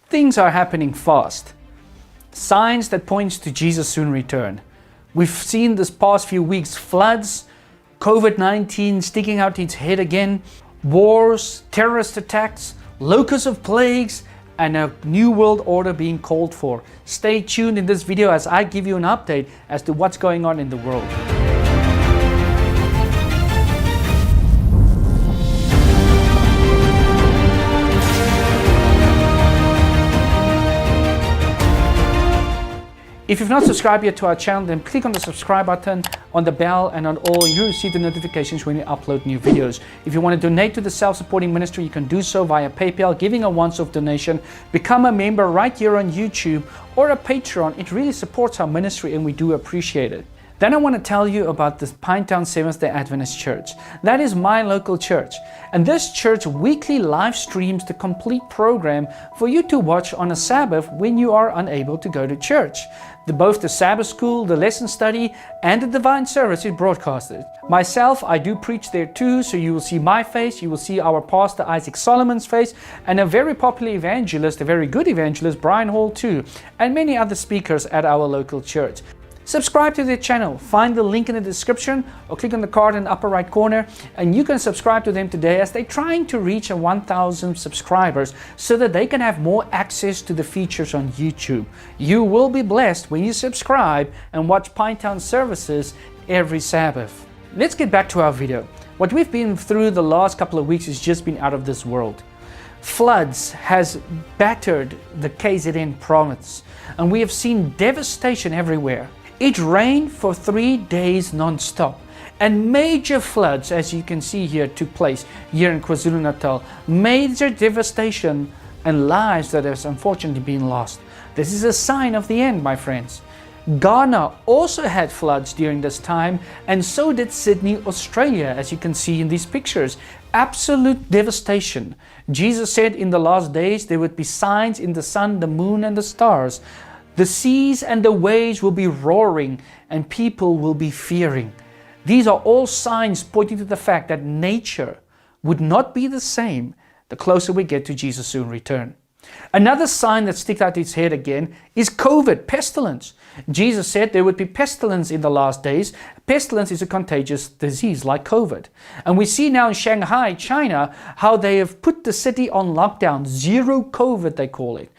Things are happening fast. Signs that point to Jesus' soon return. We've seen this past few weeks floods, COVID-19 sticking out its head again, wars, terrorist attacks, locusts of plagues, and a new world order being called for. Stay tuned in this video as I give you an update as to what's going on in the world. If you've not subscribed yet to our channel, then click on the subscribe button, on the bell, and on all. You receive the notifications when we upload new videos. If you want to donate to the self-supporting ministry, you can do so via PayPal, giving a once-off donation, become a member right here on YouTube, or a Patreon. It really supports our ministry and we do appreciate it. Then I want to tell you about the Pinetown Seventh-day Adventist Church. That is my local church. And this church weekly live streams the complete program for you to watch on a Sabbath when you are unable to go to church. Both the Sabbath school, the lesson study, and the divine service is broadcasted. Myself, I do preach there too, so you will see my face, you will see our pastor Isaac Solomon's face, and a very popular evangelist, a very good evangelist, Brian Hall too, and many other speakers at our local church. Subscribe to their channel, find the link in the description or click on the card in the upper right corner and you can subscribe to them today as they're trying to reach 1,000 subscribers so that they can have more access to the features on YouTube. You will be blessed when you subscribe and watch Pinetown services every Sabbath. Let's get back to our video. What we've been through the last couple of weeks has just been out of this world. Floods has battered the KZN province and we have seen devastation everywhere. It rained for 3 days non-stop and major floods, as you can see here, took place here in KwaZulu-Natal. Major devastation and lives that have unfortunately been lost. This is a sign of the end, my friends. Ghana also had floods during this time and so did Sydney, Australia, as you can see in these pictures. Absolute devastation. Jesus said in the last days there would be signs in the sun, the moon and the stars. The seas and the waves will be roaring and people will be fearing. These are all signs pointing to the fact that nature would not be the same the closer we get to Jesus' soon return. Another sign that sticks out its head again is COVID, pestilence. Jesus said there would be pestilence in the last days. Pestilence is a contagious disease like COVID. And we see now in Shanghai, China, how they have put the city on lockdown, zero COVID they call it.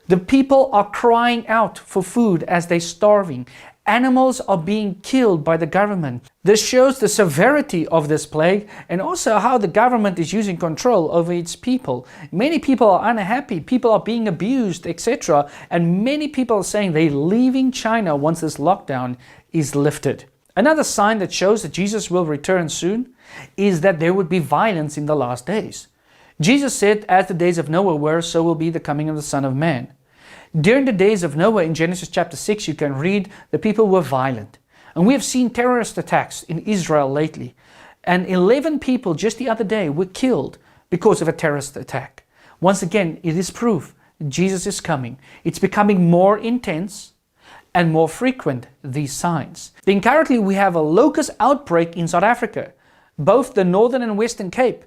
The people are crying out for food as they're starving. Animals are being killed by the government. This shows the severity of this plague and also how the government is using control over its people. Many people are unhappy, people are being abused, etc. And many people are saying they're leaving China once this lockdown is lifted. Another sign that shows that Jesus will return soon is that there would be violence in the last days. Jesus said, as the days of Noah were, so will be the coming of the Son of Man. During the days of Noah in Genesis chapter 6, you can read the people were violent. And we have seen terrorist attacks in Israel lately. And 11 people just the other day were killed because of a terrorist attack. Once again, it is proof Jesus is coming. It's becoming more intense and more frequent, these signs. Then currently we have a locust outbreak in South Africa, both the Northern and Western Cape.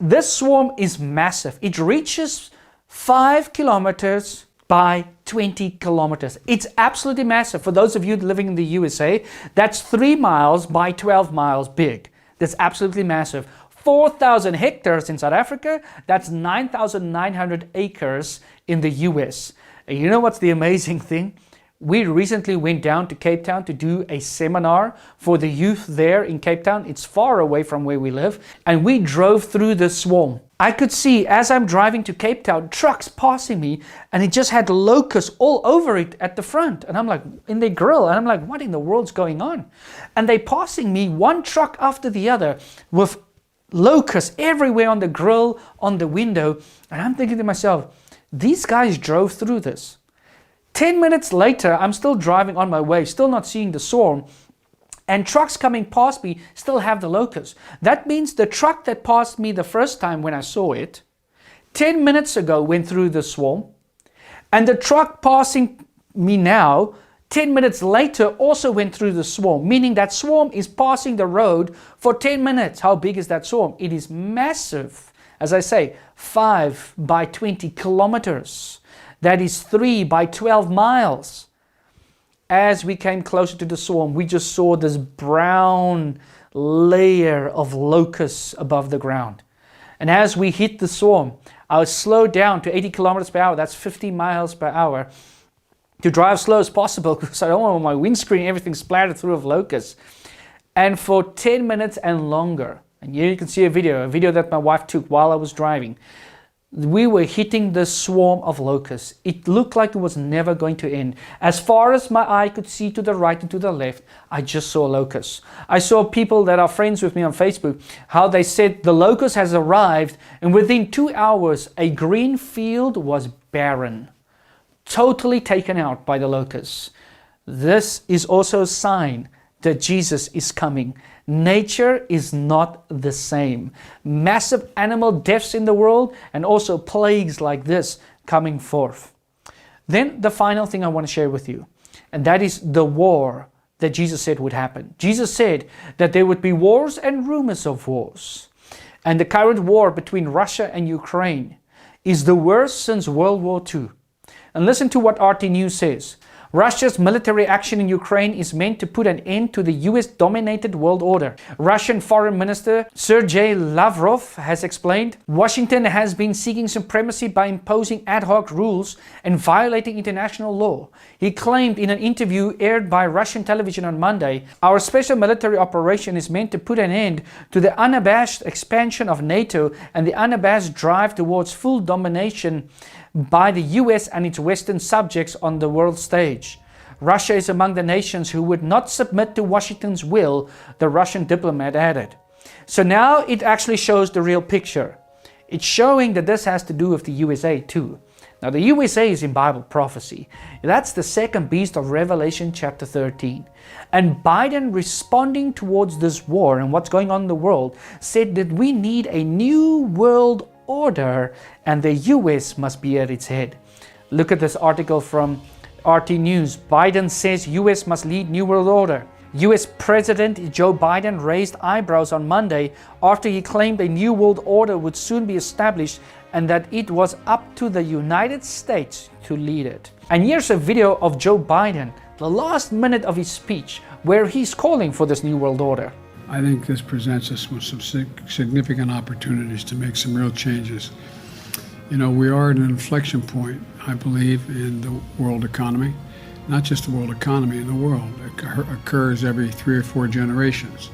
This swarm is massive. It reaches 5 kilometers by 20 kilometers. It's absolutely massive. For those of you living in the USA, that's 3 miles by 12 miles big. That's absolutely massive. 4,000 hectares in South Africa, that's 9,900 acres in the US. And you know what's the amazing thing? We recently went down to Cape Town to do a seminar for the youth there in Cape Town. It's far away from where we live. And we drove through the swarm. I could see as I'm driving to Cape Town, trucks passing me and it just had locusts all over it at the front. And I'm like, in their grill. And I'm like, what in the world's going on? And they passing me one truck after the other with locusts everywhere on the grill, on the window. And I'm thinking to myself, these guys drove through this. 10 minutes later, I'm still driving on my way, still not seeing the swarm. And trucks coming past me still have the locusts. That means the truck that passed me the first time when I saw it, 10 minutes ago went through the swarm. And the truck passing me now, 10 minutes later also went through the swarm, meaning that swarm is passing the road for 10 minutes. How big is that swarm? It is massive. As I say, 5 by 20 kilometers. that is 3 by 12 miles. As we came closer to the swarm, we just saw this brown layer of locusts above the ground. And as we hit the swarm, I was slowed down to 80 kilometers per hour. That's 50 miles per hour. To drive slow as possible because I don't want my windscreen, everything splattered through of locusts. And for 10 minutes and longer, and here you can see a video that my wife took while I was driving, we were hitting the swarm of locusts. It looked like it was never going to end. As far as my eye could see to the right and to the left, I just saw locusts. I saw people that are friends with me on Facebook, how they said the locust has arrived, and within 2 hours, a green field was barren, totally taken out by the locusts. This is also a sign that Jesus is coming. Nature is not the same. Massive animal deaths in the world and also plagues like this coming forth. Then the final thing I want to share with you, and that is the war that Jesus said would happen. Jesus said that there would be wars and rumors of wars. And the current war between Russia and Ukraine is the worst since World War II. And listen to what RT News says. Russia's military action in Ukraine is meant to put an end to the US-dominated world order. Russian Foreign Minister Sergei Lavrov has explained, Washington has been seeking supremacy by imposing ad hoc rules and violating international law. He claimed in an interview aired by Russian television on Monday, our special military operation is meant to put an end to the unabashed expansion of NATO and the unabashed drive towards full domination by the US and its Western subjects on the world stage. Russia is among the nations who would not submit to Washington's will, the Russian diplomat added. So now it actually shows the real picture. It's showing that this has to do with the USA too. Now the USA is in Bible prophecy. That's the second beast of Revelation chapter 13. And Biden, responding towards this war and what's going on in the world, said that we need a new world order and the US must be at its head. Look at this article from RT News. Biden says US must lead new world order. US President Joe Biden raised eyebrows on Monday after he claimed a new world order would soon be established and that it was up to the United States to lead it. And here's a video of Joe Biden, the last minute of his speech, where he's calling for this new world order. I think this presents us with some significant opportunities to make some real changes. You know, we are at an inflection point, I believe, in the world economy. Not just the world economy, in the world. It occurs every 3 or 4 generations.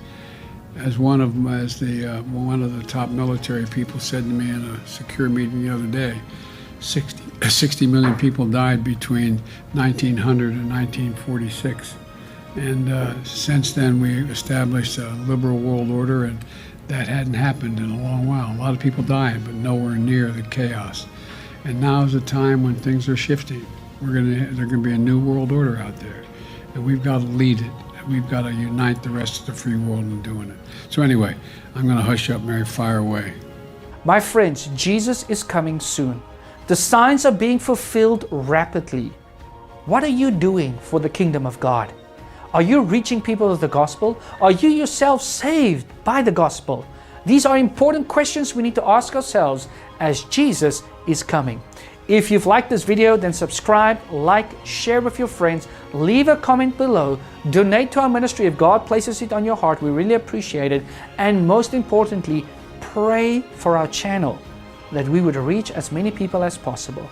As one of the top military people said to me in a secure meeting the other day, 60 million people died between 1900 and 1946. And since then, we established a liberal world order, and that hadn't happened in a long while. A lot of people died, but nowhere near the chaos. And now is a time when things are shifting. There's going to be a new world order out there, and we've got to lead it. We've got to unite the rest of the free world in doing it. So anyway, I'm going to hush up, Mary, fire away. My friends, Jesus is coming soon. The signs are being fulfilled rapidly. What are you doing for the kingdom of God? Are you reaching people with the gospel? Are you yourself saved by the gospel? These are important questions we need to ask ourselves as Jesus is coming. If you've liked this video, then subscribe, like, share with your friends, leave a comment below, donate to our ministry if God places it on your heart. We really appreciate it. And most importantly, pray for our channel that we would reach as many people as possible.